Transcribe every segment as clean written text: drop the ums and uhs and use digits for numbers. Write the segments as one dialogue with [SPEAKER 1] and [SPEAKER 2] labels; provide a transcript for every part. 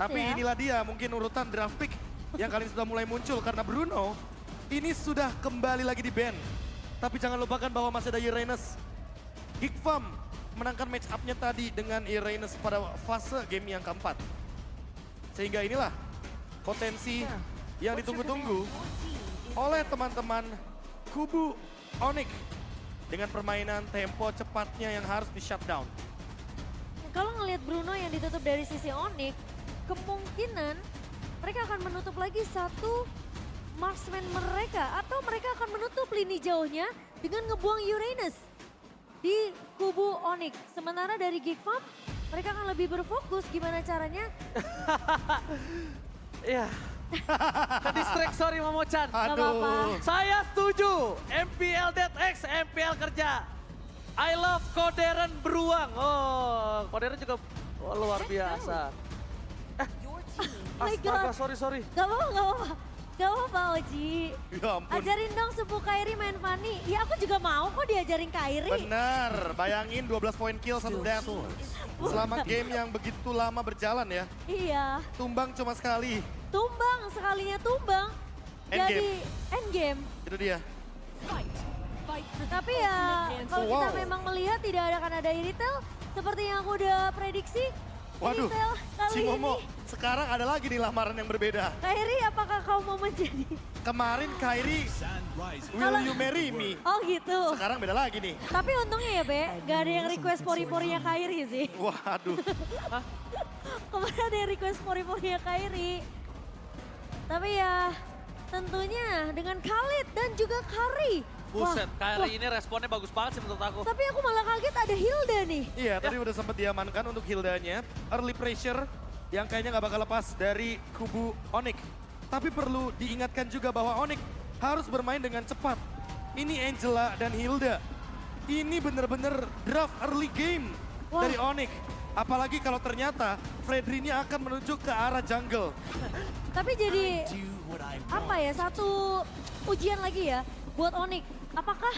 [SPEAKER 1] Tapi
[SPEAKER 2] ya.
[SPEAKER 1] inilah dia mungkin urutan draft pick yang kali ini sudah mulai muncul. Karena Bruno ini sudah kembali lagi di band. Tapi jangan lupakan bahwa masih ada Uranus. Geek Farm menangkan match up-nya tadi dengan Uranus pada fase game yang keempat. Sehingga inilah potensi yang ditunggu-tunggu oleh teman-teman kubu Onyx. Dengan permainan tempo cepatnya yang harus di shutdown.
[SPEAKER 2] Kalau ngelihat Bruno yang ditutup dari sisi Onyx, kemungkinan mereka akan menutup lagi satu marksman mereka. Atau mereka akan menutup lini jauhnya dengan ngebuang Uranus di kubu Onyx. Sementara dari Geek Farm, mereka akan lebih berfokus gimana caranya.
[SPEAKER 3] Iya. Ke-distract, sorry Momo-chan.
[SPEAKER 2] Gak apa-apa.
[SPEAKER 3] Saya setuju. MPL Dead X, MPL kerja. I love Koderen beruang. Oh, Koderen juga luar biasa.
[SPEAKER 2] My
[SPEAKER 3] Astaga,
[SPEAKER 2] God.
[SPEAKER 3] sorry.
[SPEAKER 2] Gak apa-apa, gak apa-apa. Gak apa-apa Oji.
[SPEAKER 1] Ya ampun.
[SPEAKER 2] Ajarin dong sepupu Kairi main funny. Ya aku juga mau kok diajarin Kairi.
[SPEAKER 1] Benar, bayangin 12 poin kill, 1 death. Selama game yang begitu lama berjalan ya.
[SPEAKER 2] Iya.
[SPEAKER 1] Tumbang cuma sekali.
[SPEAKER 2] Tumbang, sekalinya tumbang. Jadi endgame.
[SPEAKER 1] Itu dia.
[SPEAKER 2] Tapi ya kalau kita
[SPEAKER 1] Wow.
[SPEAKER 2] memang melihat tidak akan ada Iritel. Seperti yang aku udah prediksi.
[SPEAKER 1] Waduh,
[SPEAKER 2] Iritel kali
[SPEAKER 1] si Momo
[SPEAKER 2] ini.
[SPEAKER 1] sekarang ada lagi nih lamaran yang berbeda.
[SPEAKER 2] Kairi apakah kau mau menjadi?
[SPEAKER 1] Kemarin Kairi, will you marry me?
[SPEAKER 2] Oh gitu.
[SPEAKER 1] Sekarang beda lagi nih.
[SPEAKER 2] Tapi untungnya ya Be, gak ada yang request pori-porinya Kairi sih.
[SPEAKER 1] Waduh,
[SPEAKER 2] Kemarin ada yang request pori-porinya Kairi. Tapi ya tentunya dengan Khalid dan juga Kari.
[SPEAKER 3] Buset,
[SPEAKER 2] Wah,
[SPEAKER 3] Kairi ini responnya bagus banget sih menurut aku.
[SPEAKER 2] tapi aku malah kaget ada Hilda nih.
[SPEAKER 1] iya tadi udah sempat diamankan untuk Hildanya. Early pressure yang kayaknya nggak bakal lepas dari kubu Onyx. Tapi perlu diingatkan juga bahwa Onyx harus bermain dengan cepat. Ini Angela dan Hilda. Ini bener-bener draft early game
[SPEAKER 2] Wah.
[SPEAKER 1] dari Onyx. Apalagi kalau ternyata Fredri ini akan menuju ke arah jungle.
[SPEAKER 2] Tapi jadi apa ya, satu ujian lagi ya buat Onyx. Apakah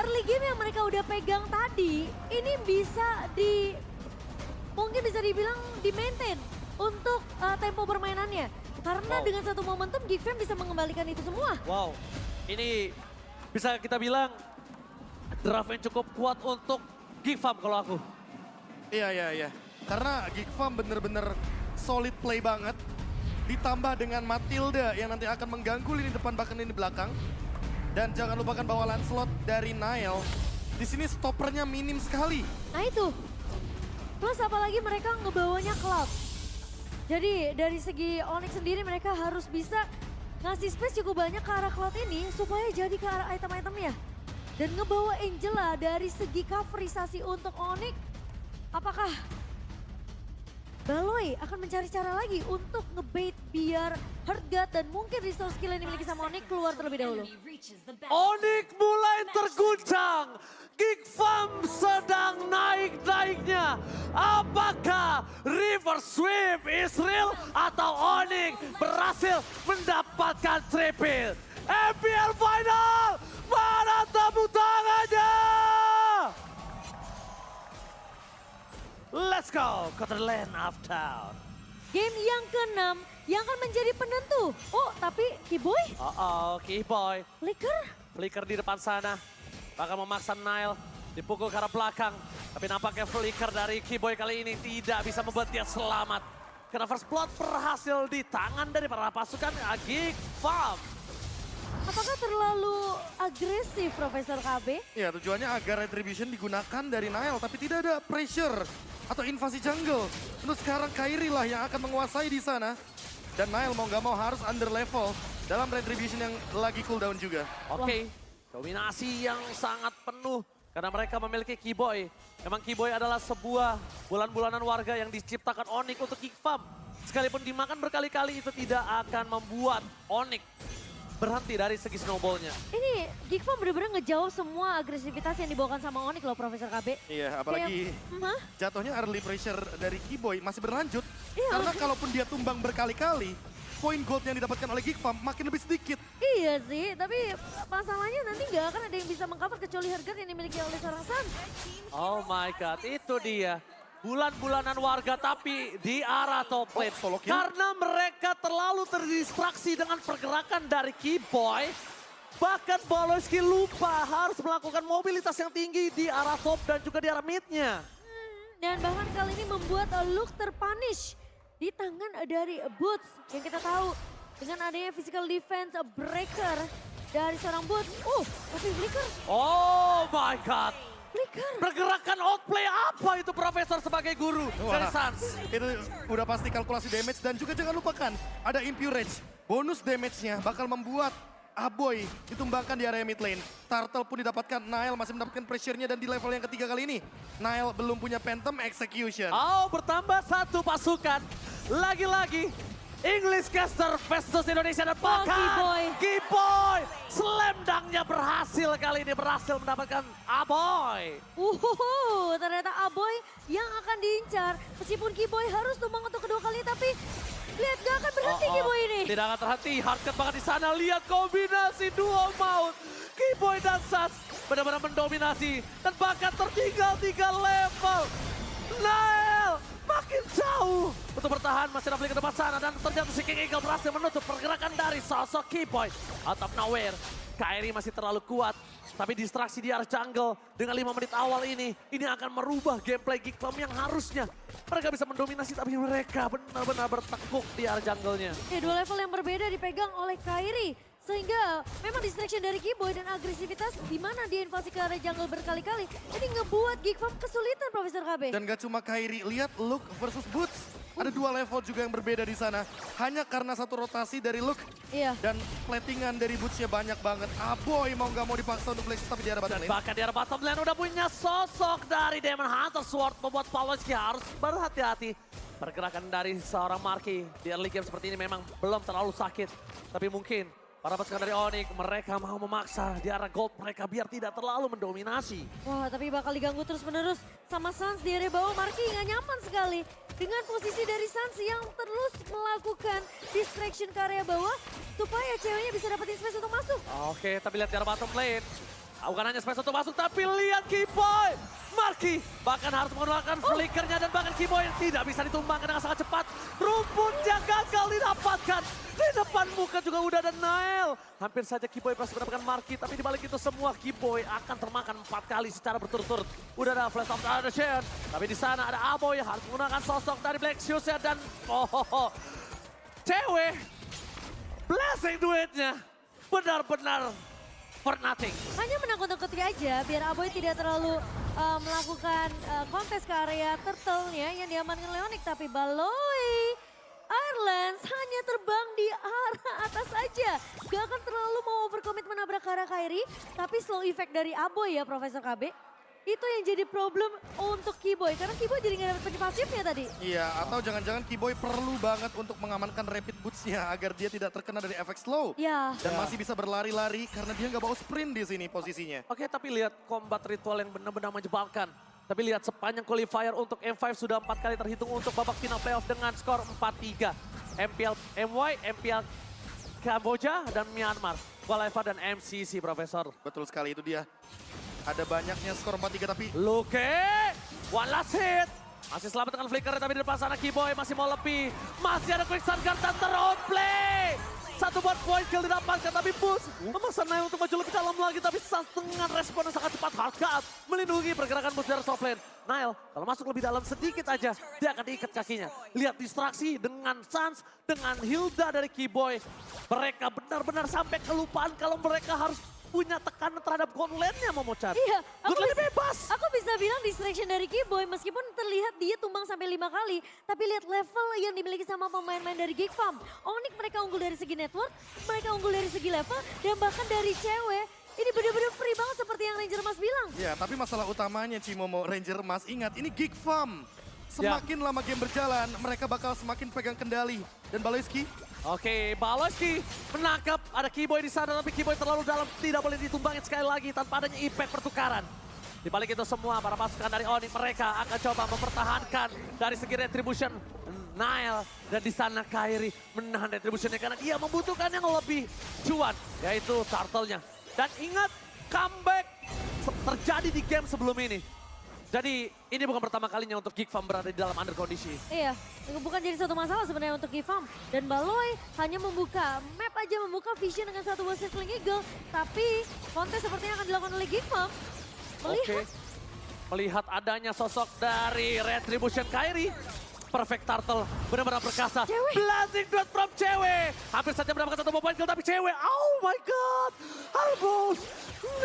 [SPEAKER 2] early game yang mereka udah pegang tadi ini bisa mungkin bisa dibilang di maintain untuk tempo permainannya. Karena
[SPEAKER 3] Wow.
[SPEAKER 2] dengan satu momentum Geek Fam bisa mengembalikan itu semua.
[SPEAKER 3] Wow, ini bisa kita bilang draft yang cukup kuat untuk Geek Farm kalau aku.
[SPEAKER 1] Iya. Karena Geek Farm bener-bener solid play banget. Ditambah dengan Matilda yang nanti akan mengganggu lini depan bahkan lini belakang. Dan jangan lupakan bahwa Lancelot dari Nile. Di sini stoppernya minim sekali.
[SPEAKER 2] Nah itu. Plus apalagi mereka ngebawanya Cloud. Jadi dari segi Onyx sendiri mereka harus bisa ngasih space cukup banyak ke arah Cloud ini supaya jadi ke arah item-itemnya. Dan ngebawa Angela dari segi coverisasi untuk Onyx. Apakah Baloy akan mencari cara lagi untuk ngebait biar Heartgut dan mungkin resource skill yang dimiliki sama Onyx keluar terlebih dahulu.
[SPEAKER 3] Onyx mulai terguncang. Geek Farm sedang naik-naiknya. Apakah River Sweep is real atau Onyx berhasil mendapatkan triple? MPL Final, mana tepuk tangannya? Let's go ke the land of town.
[SPEAKER 2] Game yang ke-6 yang akan menjadi penentu. Oh tapi Kiboy,
[SPEAKER 3] Keyboy.
[SPEAKER 2] Flicker.
[SPEAKER 3] Flicker di depan sana. Bakal memaksa Nile. Dipukul ke arah belakang. Tapi nampaknya Flicker dari Keyboy kali ini tidak bisa membuat dia selamat. Karena first blood berhasil di tangan dari para pasukan Geek Farm.
[SPEAKER 2] Apakah terlalu agresif Profesor KB?
[SPEAKER 1] Ya tujuannya agar Retribution digunakan dari Nile. Tapi tidak ada pressure atau invasi jungle. Untuk sekarang Kairi lah yang akan menguasai di sana. Dan Nile mau nggak mau harus under level dalam Retribution yang lagi cooldown juga.
[SPEAKER 3] Oke, dominasi yang sangat penuh. Karena mereka memiliki Keyboy. Memang Keyboy adalah sebuah bulan-bulanan warga yang diciptakan Onyx untuk Geek Farm. Sekalipun dimakan berkali-kali itu tidak akan membuat Onyx berhenti dari segi snowballnya.
[SPEAKER 2] Ini Geek Farm bener-bener ngejawab semua agresivitas yang dibawakan sama Onyx loh Profesor KB.
[SPEAKER 1] Iya, apalagi
[SPEAKER 2] Hah?
[SPEAKER 1] jatuhnya early pressure dari Keyboy masih berlanjut.
[SPEAKER 2] Iya,
[SPEAKER 1] Karena kalaupun dia tumbang berkali-kali, poin gold yang didapatkan oleh Geek Farm makin lebih sedikit.
[SPEAKER 2] Iya sih, tapi masalahnya nanti nggak akan ada yang bisa mengcover kecuali Heartgut yang dimiliki oleh seorang Sun.
[SPEAKER 3] Oh my god, itu dia. bulan-bulanan warga tapi di arah top lane.
[SPEAKER 1] solo kill.
[SPEAKER 3] Karena mereka terlalu terdistraksi dengan pergerakan dari Keyboy. Bahkan Baloski lupa harus melakukan mobilitas yang tinggi di arah top dan juga di arah midnya.
[SPEAKER 2] Dan bahkan kali ini membuat Luke terpunish di tangan dari Boots. Yang kita tahu dengan adanya physical defense breaker dari seorang Boots. Tapi Flicker,
[SPEAKER 3] Oh my god.
[SPEAKER 2] Flicker.
[SPEAKER 3] Pergerakan outplay apa itu Profesor sebagai guru dari
[SPEAKER 1] Wah,
[SPEAKER 3] Suns?
[SPEAKER 1] itu udah pasti kalkulasi damage dan juga jangan lupakan ada Impure Rage. Bonus damage-nya bakal membuat Aboy ditumbangkan di area mid lane. Turtle pun didapatkan, Nile masih mendapatkan pressure-nya dan di level yang ketiga kali ini. Nile belum punya Phantom Execution.
[SPEAKER 3] Oh, bertambah satu pasukan. Lagi-lagi English Caster versus Indonesia dan bahkan
[SPEAKER 2] Keyboy.
[SPEAKER 3] Keyboy. Slam dunk-nya berhasil kali ini, berhasil mendapatkan Aboy.
[SPEAKER 2] Ternyata Aboy yang akan diincar. Meskipun Keyboy harus tumbang untuk kedua kali, tapi lihat gak akan berhenti Keyboy ini.
[SPEAKER 3] Tidak akan terhenti, hardcut banget di sana. Lihat kombinasi duo maut. Keyboy dan Suns benar-benar mendominasi. Dan bahkan tertinggal 3 level. Nile makin jauh untuk bertahan, masih ada ke depan sana. Dan ternyata si King Eagle berhasil menutup pergerakan dari sosok Keyboy. Out of nowhere, Kairi masih terlalu kuat. Tapi distraksi di arah jungle dengan 5 menit awal ini akan merubah gameplay Geekfam yang harusnya mereka bisa mendominasi, tapi mereka benar-benar bertekuk di arah jungle-nya.
[SPEAKER 2] Dua level yang berbeda dipegang oleh Kairi. Sehingga memang distraction dari Keyboy dan agresivitas di mana dia invasi ke area jungle berkali-kali. Ini ngebuat Geekfam kesulitan Profesor KB.
[SPEAKER 1] Dan gak cuma Kairi, lihat Luke versus Boots. Ada 2 level juga yang berbeda di sana. Hanya karena satu rotasi dari Luke.
[SPEAKER 2] Iya.
[SPEAKER 1] Dan platingan dari Boots-nya banyak banget. Aboy mau gak mau dipaksa untuk flash tapi di arah bottom lane.
[SPEAKER 3] Bahkan di arah bottom lane udah punya sosok dari Demon Hunter Sword membuat Pawlowski harus berhati-hati. Pergerakan dari seorang Marky di early game seperti ini memang belum terlalu sakit. Tapi mungkin para pasukan dari Onyx mereka mau memaksa di arah gold mereka biar tidak terlalu mendominasi.
[SPEAKER 2] Wah, tapi bakal diganggu terus-menerus sama Suns di area bawah. Marky nggak nyaman sekali dengan posisi dari Suns yang terus melakukan distraction ke area bawah supaya ceweknya bisa dapetin space untuk masuk.
[SPEAKER 3] Oke, tapi lihat di arah bottom lane. Bukan hanya space untuk masuk, tapi lihat Keyboy. Marky bahkan harus menggunakan flickernya dan bahkan Keyboy yang tidak bisa ditumbangkan dengan sangat cepat. Rumputnya gagal didapatkan. Di depan muka juga udah ada Nile. Hampir saja Keyboy pasti mendapatkan Marky, tapi dibalik itu semua Keyboy akan termakan 4 kali secara berturut-turut. Udah ada flash of the Shen, tapi di sana ada Aboy yang harus menggunakan sosok dari Black Shoes dan cewek blessing duetnya benar-benar for nothing.
[SPEAKER 2] Hanya menakut-nakuti aja biar Aboy tidak terlalu melakukan kontes ke area turtle-nya yang diamankan oleh Onyx. Tapi Baloi Irelands hanya terbang di arah atas saja. Gak akan terlalu mau overcommit menabrak ke arah Kairi. Tapi slow effect dari Aboy ya Profesor KB. Itu yang jadi problem untuk Keyboy. Karena Keyboy jadi gak dapet pasifnya tadi.
[SPEAKER 1] Iya, atau jangan-jangan Keyboy perlu banget untuk mengamankan rapid boots-nya agar dia tidak terkena dari efek slow.
[SPEAKER 2] Ya.
[SPEAKER 1] Dan masih bisa berlari-lari karena dia nggak bawa sprint di sini posisinya.
[SPEAKER 3] Oke, tapi lihat combat ritual yang benar-benar menjebalkan. Tapi lihat sepanjang qualifier untuk M5 sudah 4 kali terhitung untuk babak final playoff dengan skor 4-3. MPL MY, MPL Kamboja, dan Myanmar. Qualifier dan MCC, Profesor.
[SPEAKER 1] Betul sekali, itu dia. Ada banyaknya skor 4-3 tapi
[SPEAKER 3] Luke, one last hit. Masih selamat dengan flicker tapi di depan sana Keyboy masih mau lebih. Masih ada quick start guard dan ter-outplay. Satu buat point kill didapatkan tapi Boots memaksa Nile untuk maju lebih dalam lagi. Tapi Suns dengan respon yang sangat cepat hardcut melindungi pergerakan Boots dari top lane. Nile kalau masuk lebih dalam sedikit aja dia akan diikat kakinya. Lihat distraksi dengan Suns, dengan Hilda dari Keyboy. Mereka benar-benar sampai kelupaan kalau mereka harus punya tekanan terhadap gold lane-nya Momochan.
[SPEAKER 2] Iya,
[SPEAKER 3] Gold lane bebas.
[SPEAKER 2] Aku bisa bilang distraction dari Keyboy meskipun terlihat dia tumbang sampai 5 kali. Tapi lihat level yang dimiliki sama pemain-pemain dari Geekfam. Onyx mereka unggul dari segi network, mereka unggul dari segi level, dan bahkan dari cewek. Ini benar-benar free banget seperti yang Ranger Mas bilang.
[SPEAKER 1] ya, tapi masalah utamanya Cimomo Ranger Mas ingat ini Geekfam. Semakin lama game berjalan, mereka bakal semakin pegang kendali. Dan Baloski,
[SPEAKER 3] Oke, Baloski menangkap ada Keyboy di sana tapi Keyboy terlalu dalam tidak boleh ditumbangin sekali lagi tanpa adanya impact pertukaran. Di balik itu semua para pasukan dari Onyx mereka akan coba mempertahankan dari segi retribution Nile dan di sana Kairi menahan retributionnya karena dia membutuhkan yang lebih cuan yaitu turtle-nya. Dan ingat comeback terjadi di game sebelum ini. Jadi ini bukan pertama kalinya untuk Geek Farm berada di dalam under kondisi.
[SPEAKER 2] Iya, bukan jadi satu masalah sebenarnya untuk Gifam. Dan Baloy hanya membuka map aja, membuka vision dengan satu buah Sifling Eagle. Tapi kontes sepertinya akan dilakukan oleh Gifam.
[SPEAKER 3] Oke. Melihat adanya sosok dari Retribution Kairi. Perfect Turtle, benar-benar perkasa.
[SPEAKER 2] Cewek.
[SPEAKER 3] Blazing Duet from cewek. Hampir saja mendapatkan satu point kill, tapi cewek. Oh my god. Almost.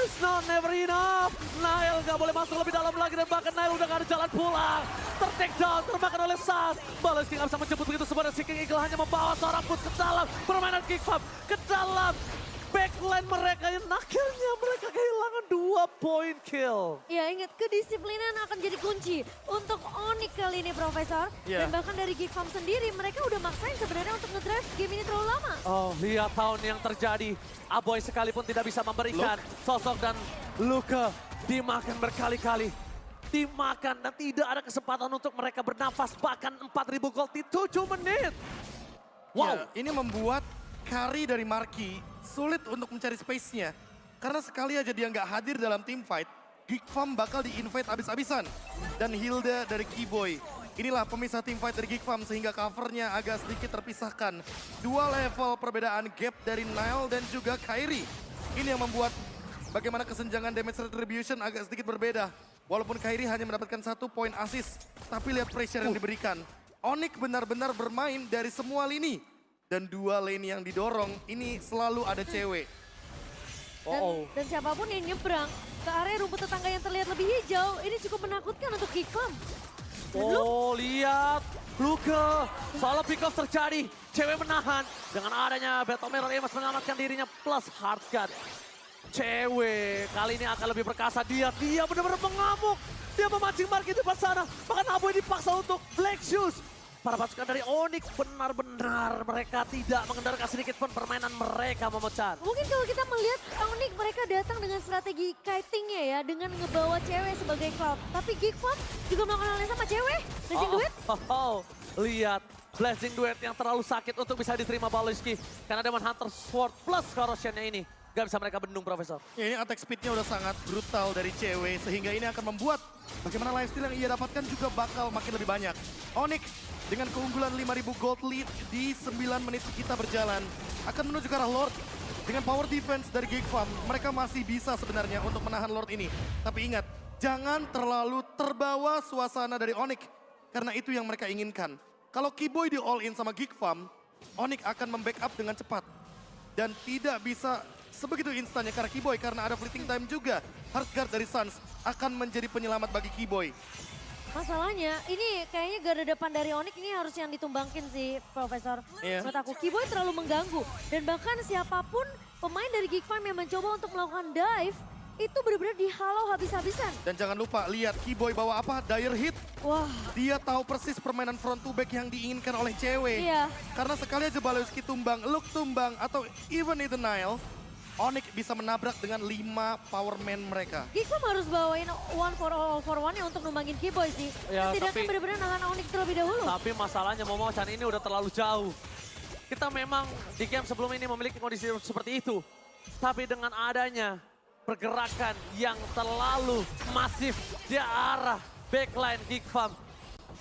[SPEAKER 3] It's not never enough. Nail gak boleh masuk lebih dalam lagi dan bahkan Nail udah gak ada jalan pulang. Ter-take down, termakan oleh Sas. Baloyski gak bisa menjemput begitu sebenarnya. Seeking Eagle hanya membawa seorang push ke dalam permainan Geek Farm. Ke dalam backline mereka yang akhirnya mereka kehilangan 2 point kill.
[SPEAKER 2] Ya ingat, kedisiplinan akan jadi kunci untuk Onyx kali ini Profesor.
[SPEAKER 1] Iya.
[SPEAKER 2] Dan bahkan dari Gifam sendiri mereka udah maksain sebenarnya untuk ngedrive game ini terlalu lama.
[SPEAKER 3] Oh, lihat tahun yang terjadi. Aboy sekalipun tidak bisa memberikan sosok dan Luka dimakan berkali-kali. Dimakan dan tidak ada kesempatan untuk mereka bernafas. Bahkan 4.000 gold di 7 menit. Wow.
[SPEAKER 1] Ya, ini membuat carry dari Marky sulit untuk mencari space-nya. Karena sekali aja dia nggak hadir dalam team fight, Geek Farm bakal di-invite abis-abisan. Dan Hilda dari Keyboy. Inilah pemisah team fight dari Geek Farm sehingga covernya agak sedikit terpisahkan. 2 level perbedaan gap dari Nile dan juga Kairi. Ini yang membuat bagaimana kesenjangan damage retribution agak sedikit berbeda. Walaupun Kairi hanya mendapatkan 1 poin assist, tapi lihat pressure yang diberikan. Onyx benar-benar bermain dari semua lini. Dan 2 lane yang didorong, ini selalu ada cewek.
[SPEAKER 2] Dan siapapun yang nyebrang ke area rumput tetangga yang terlihat lebih hijau, ini cukup menakutkan untuk Gifam.
[SPEAKER 3] Oh, lihat. Luka. Soalnya pick off terjadi. Cewek menahan. Dengan adanya Battle Mirror Amos menyelamatkan dirinya plus hard gun. Cewek kali ini akan lebih perkasa. Dia benar-benar mengamuk. Dia memancing Marky di depan sana. Bahkan Aboy dipaksa untuk Black Shoes. Para pasukan dari Onyx benar-benar mereka tidak mengendalikan sedikit pun permainan mereka memecat.
[SPEAKER 2] Mungkin kalau kita melihat Onyx mereka datang dengan strategi kitingnya ya, dengan ngebawa cewek sebagai cloud. Tapi Gifam juga melakukan hal yang sama, cewek, blazing duet.
[SPEAKER 3] Lihat, blazing duet yang terlalu sakit untuk bisa diterima Baloyski. Karena Demon Hunter Sword plus corrosionnya ini gak bisa mereka bendung, Profesor.
[SPEAKER 1] Ya, ini attack speednya udah sangat brutal dari cewek sehingga ini akan membuat bagaimana lifesteal yang ia dapatkan juga bakal makin lebih banyak. Onyx dengan keunggulan 5.000 gold lead di 9 menit kita berjalan akan menuju ke arah Lord. Dengan power defense dari Geek Farm, mereka masih bisa sebenarnya untuk menahan Lord ini. Tapi ingat, jangan terlalu terbawa suasana dari Onyx karena itu yang mereka inginkan. Kalau Keyboy di all in sama Geek Farm, Onyx akan membackup dengan cepat dan tidak bisa sebegitu instannya karena Keyboy karena ada fleeting time juga. Heartguard dari Suns akan menjadi penyelamat bagi Keyboy.
[SPEAKER 2] Masalahnya ini kayaknya garda depan dari Onyx ini harus yang ditumbangkin sih Profesor.
[SPEAKER 1] Iya.
[SPEAKER 2] Menurut aku Keyboy terlalu mengganggu. Dan bahkan siapapun pemain dari Geek Farm yang mencoba untuk melakukan dive, itu benar-benar dihalau habis-habisan.
[SPEAKER 1] Dan jangan lupa lihat Keyboy bawa apa? Dire Hit.
[SPEAKER 2] Wah,
[SPEAKER 1] Dia tahu persis permainan front to back yang diinginkan oleh cewek.
[SPEAKER 2] iya.
[SPEAKER 1] Karena sekali aja Baloyski tumbang, Luke tumbang, atau even itu Nile, Onyx bisa menabrak dengan 5 power man mereka.
[SPEAKER 2] Geek Farm harus bawain one for all for one ya untuk numbangin Keyboy sih.
[SPEAKER 3] Ya,
[SPEAKER 2] Setidaknya
[SPEAKER 3] tapi-
[SPEAKER 2] benar-benar nahan Onyx terlebih dahulu.
[SPEAKER 3] Tapi masalahnya Momo-chan ini udah terlalu jauh. Kita memang di game sebelum ini memiliki kondisi seperti itu. Tapi dengan adanya pergerakan yang terlalu masif di arah backline Geek Farm.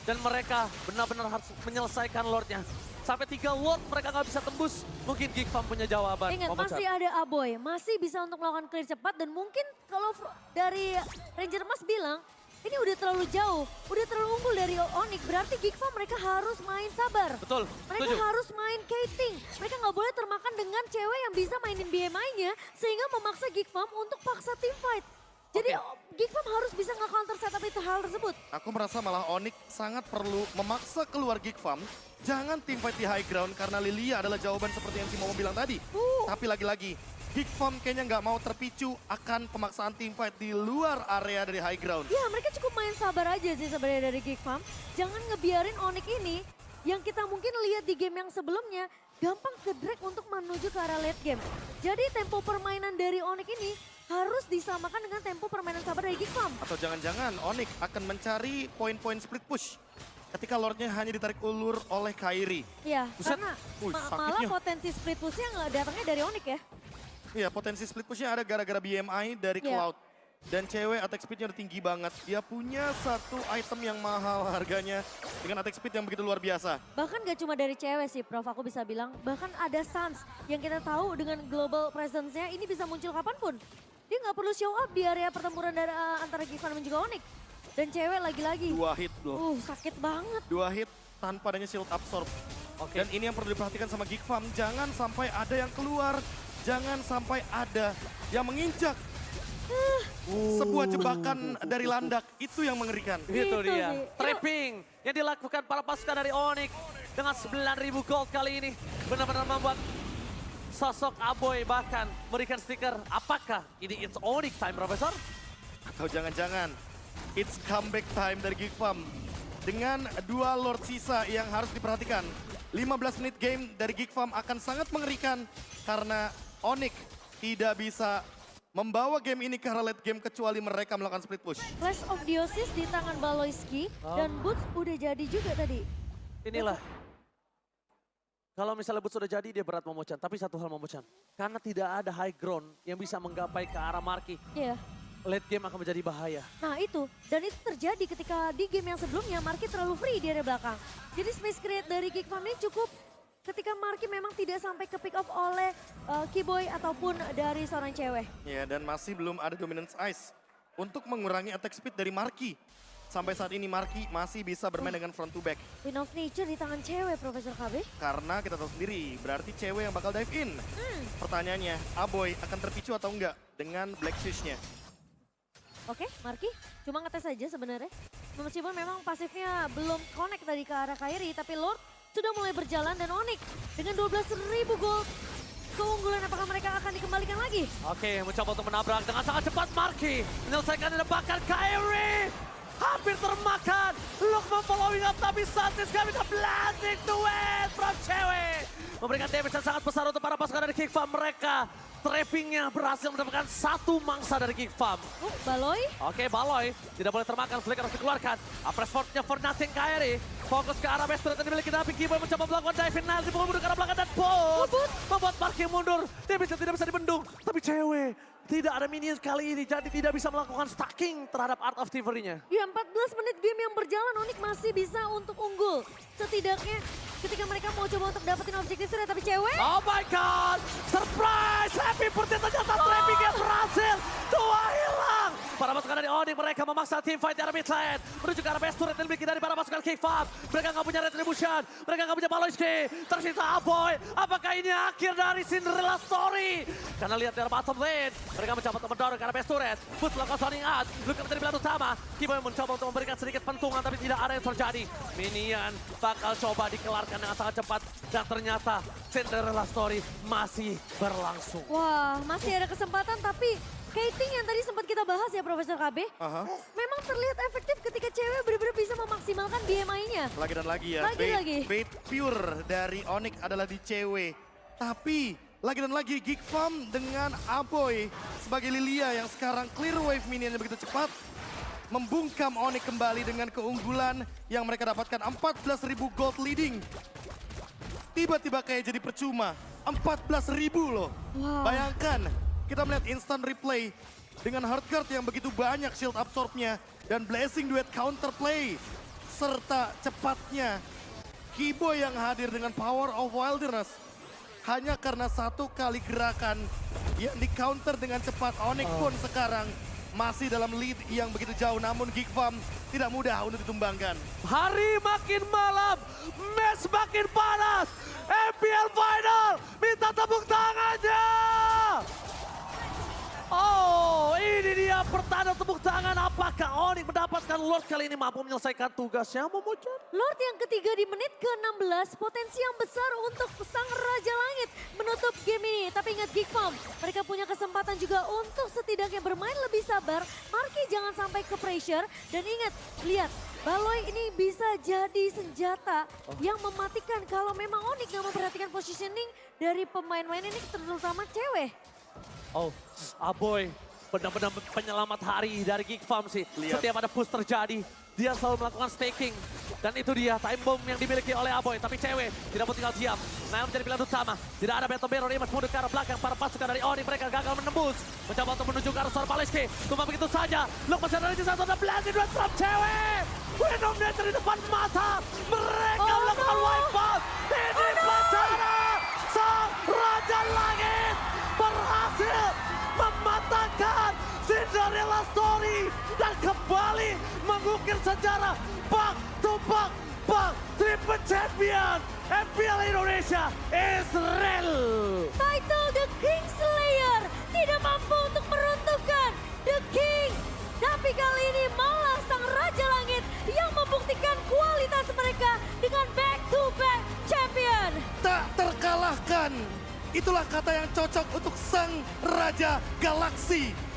[SPEAKER 3] Dan mereka benar-benar harus menyelesaikan Lordnya. Sampai 3 Lord mereka nggak bisa tembus. Mungkin Geek Farm punya jawaban.
[SPEAKER 2] Ingat
[SPEAKER 3] Momo-chan.
[SPEAKER 2] masih ada Aboy, masih bisa untuk melakukan clear cepat dan mungkin kalau dari Ranger Mas bilang ini udah terlalu jauh, udah terlalu unggul dari Onyx, berarti Geek Farm mereka harus main sabar.
[SPEAKER 3] Betul,
[SPEAKER 2] Mereka
[SPEAKER 3] setuju.
[SPEAKER 2] harus main kiting. Mereka nggak boleh termakan dengan cewek yang bisa mainin BMI-nya sehingga memaksa Geek Farm untuk paksa team fight. Jadi Geek Farm harus bisa nge-counter setup itu hal tersebut.
[SPEAKER 1] Aku merasa malah Onyx sangat perlu memaksa keluar Geek Farm. Jangan team fight di high ground karena Lilia adalah jawaban seperti yang si Momo bilang tadi. Tapi lagi-lagi, Geek Farm kayaknya nggak mau terpicu akan pemaksaan team fight di luar area dari high ground.
[SPEAKER 2] Ya mereka cukup main sabar aja sih sebenarnya dari Geek Farm. Jangan ngebiarin Onyx ini yang kita mungkin lihat di game yang sebelumnya gampang ke drag untuk menuju ke arah late game. Jadi tempo permainan dari Onyx ini harus disamakan dengan tempo permainan sabar dari Geek Farm.
[SPEAKER 1] Atau jangan-jangan Onyx akan mencari poin-poin split push. Ketika Lordnya hanya ditarik ulur oleh Kairi.
[SPEAKER 2] Iya,
[SPEAKER 1] Buset.
[SPEAKER 2] karena
[SPEAKER 1] Wih,
[SPEAKER 2] malah
[SPEAKER 1] sakitnya.
[SPEAKER 2] potensi split pushnya nggak datangnya dari Onyx ya.
[SPEAKER 1] Iya, potensi split pushnya ada gara-gara BMI dari
[SPEAKER 2] Iya.
[SPEAKER 1] Cloud. Dan cewek attack speednya udah tinggi banget. Dia punya satu item yang mahal harganya dengan attack speed yang begitu luar biasa.
[SPEAKER 2] Bahkan gak cuma dari cewek sih Prof, aku bisa bilang. Bahkan ada Sans yang kita tahu dengan global presence-nya ini bisa muncul kapanpun. Dia nggak perlu show up di area pertempuran dari, antara Gifan dan juga Onyx. Dan cewek lagi-lagi.
[SPEAKER 1] 2 hit loh.
[SPEAKER 2] Sakit banget.
[SPEAKER 1] 2 hit tanpa adanya shield absorb.
[SPEAKER 3] Oke.
[SPEAKER 1] Dan ini yang perlu diperhatikan sama Geek Farm. Jangan sampai ada yang keluar. Jangan sampai ada yang menginjak. Sebuah jebakan dari landak. Itu yang mengerikan.
[SPEAKER 3] Itu
[SPEAKER 2] Itu
[SPEAKER 3] dia.
[SPEAKER 2] sih.
[SPEAKER 3] Trapping yang dilakukan para pasukan dari Onyx dengan 9.000 gold kali ini. Benar-benar membuat sosok Aboy bahkan memberikan stiker. Apakah ini it's Onyx time, Profesor?
[SPEAKER 1] Atau jangan-jangan it's comeback time dari Geek Farm. Dengan 2 Lord sisa yang harus diperhatikan. 15 menit game dari Geek Farm akan sangat mengerikan. Karena Onyx tidak bisa membawa game ini ke arah late game kecuali mereka melakukan split push.
[SPEAKER 2] Flash of Diosis di tangan Baloyski dan Boots udah jadi juga tadi.
[SPEAKER 3] Inilah. Kalau misalnya Boots sudah jadi dia berat Momochan. Tapi satu hal Momochan. Karena tidak ada high ground yang bisa menggapai ke arah Marky.
[SPEAKER 2] Iya.
[SPEAKER 3] Late game akan menjadi bahaya.
[SPEAKER 2] Nah itu, dan itu terjadi ketika di game yang sebelumnya Marky terlalu free di area belakang. Jadi space create dari Geek Farm ini cukup ketika Marky memang tidak sampai ke pick off oleh Keyboy ataupun dari seorang cewek.
[SPEAKER 1] Ya, dan masih belum ada dominance ice untuk mengurangi attack speed dari Marky. Sampai saat ini Marky masih bisa bermain dengan front to back.
[SPEAKER 2] Win of Nature di tangan cewek, Profesor KB.
[SPEAKER 1] Karena kita tahu sendiri, berarti cewek yang bakal dive in. Pertanyaannya, Aboy akan terpicu atau enggak dengan Black Swish-nya?
[SPEAKER 2] Oke, Marky cuma ngetes saja sebenarnya. Meskipun memang pasifnya belum connect tadi ke arah Kairi, tapi Lord sudah mulai berjalan dan Onyx dengan 12.000 gold. Keunggulan apakah mereka akan dikembalikan lagi?
[SPEAKER 3] Oke, mencoba untuk menabrak dengan sangat cepat Marky. Menyelesaikan dan bahkan Kairi. Hampir termakan. Lukman following up tapi Santis kami the blasting to it from cewek. Memberikan damage yang sangat besar untuk para pasukan dari Geek Farm mereka. Trappingnya berhasil mendapatkan satu mangsa dari Geek Farm.
[SPEAKER 2] Baloy?
[SPEAKER 3] Oke, Baloy tidak boleh termakan, Flicker harus dikeluarkan. Press forward-nya for nothing Kairi. Fokus ke arah base turret yang dimiliki tapi Keyboy mencoba melakukan diving nail, dipukul mundur ke arah belakang dan Bot membuat Marky mundur. Dia tidak bisa dibendung, tapi cewek tidak ada minion kali ini, jadi tidak bisa melakukan stacking terhadap Art of Thievery-nya.
[SPEAKER 2] Ya 14 menit game yang berjalan Onyx masih bisa untuk unggul. Setidaknya ketika mereka mau coba untuk dapetin objektif sudah tapi cewek.
[SPEAKER 3] Oh my god, surprise! Happy birthday ternyata trappingnya berhasil. 2 hilang. Para pasukan dari Onyx mereka memaksa team fight di arah mid lane. Menuju ke arah base turret yang dimiliki dari para pasukan Geek Farm. Mereka nggak punya retribution, mereka nggak punya Baloyski. Tersisa Aboy, apakah ini akhir dari Cinderella story? Karena lihat dari bottom lane, mereka mencoba untuk mendorong ke arah base turret. Boots melakukan zoning out, Luka menjadi belah utama. Keyboy mencoba untuk memberikan sedikit pentungan tapi tidak ada yang terjadi. Minion bakal coba dikelarkan dengan sangat cepat. Dan ternyata Cinderella story masih berlangsung.
[SPEAKER 2] Wah, masih ada kesempatan tapi Kating yang tadi sempat kita bahas ya Profesor KB. Memang terlihat efektif ketika cewek benar-benar bisa memaksimalkan BMI-nya.
[SPEAKER 1] Lagi dan lagi ya,
[SPEAKER 2] Lagi.
[SPEAKER 1] bait pure dari Onyx adalah di cewek. Tapi lagi dan lagi Geek Farm dengan Aboy sebagai Lilia yang sekarang clear wave minionnya begitu cepat. Membungkam Onyx kembali dengan keunggulan yang mereka dapatkan 14.000 gold leading. Tiba-tiba kayak jadi percuma, 14.000 loh.
[SPEAKER 2] Wow.
[SPEAKER 1] Bayangkan, kita melihat instant replay dengan hardcard yang begitu banyak shield absorbnya dan blessing duet counterplay. Serta cepatnya Keyboy yang hadir dengan power of wilderness. Hanya karena satu kali gerakan yang di counter dengan cepat. Onyx pun sekarang masih dalam lead yang begitu jauh, namun Geek Farm tidak mudah untuk ditumbangkan.
[SPEAKER 3] Hari makin malam, match makin panas. MPL Final, minta tepuk tangannya. Oh, ini dia pertanda tepuk tangan. Apakah Onyx mendapatkan Lord kali ini mampu menyelesaikan tugasnya, Momochan?
[SPEAKER 2] Lord yang ketiga di menit ke-16, potensi yang besar untuk sang Raja Langit menutup game ini. Tapi ingat Geek Farm, mereka punya kesempatan juga untuk setidaknya bermain lebih sabar. Marky jangan sampai ke pressure. Dan ingat, lihat, Baloy ini bisa jadi senjata yang mematikan kalau memang Onyx nggak memperhatikan positioning dari pemain-pemain ini, terutama cewek.
[SPEAKER 3] Oh, Aboy benar-benar penyelamat hari dari Geek Farm sih.
[SPEAKER 1] Lihat.
[SPEAKER 3] Setiap ada push terjadi, dia selalu melakukan staking. Dan itu dia time bomb yang dimiliki oleh Aboy. Tapi cewek tidak mau tinggal diam. Nail menjadi pilihan utama. Tidak ada Battle Baron, Image mundur ke arah belakang. Para pasukan dari Onyx mereka gagal menembus. Mencoba untuk menuju ke arah Sor Paleski. Cuma begitu saja. Luk masih ada di satu, ada Blazing Red Trap cewek. Venom Dancer di depan mata. Mereka melakukan wipe out. Ini Batara. Sang Raja Langit berhasil mematahkan Cinderella Story. Dan kembali mengukir sejarah. Back to back triple champion FPL Indonesia Israel.
[SPEAKER 2] Title The Kingslayer tidak mampu untuk meruntuhkan The King. Tapi kali ini malah sang Raja Langit yang membuktikan kualitas mereka dengan back-to-back champion.
[SPEAKER 1] Tak terkalahkan. Itulah kata yang cocok untuk sang Raja Galaksi.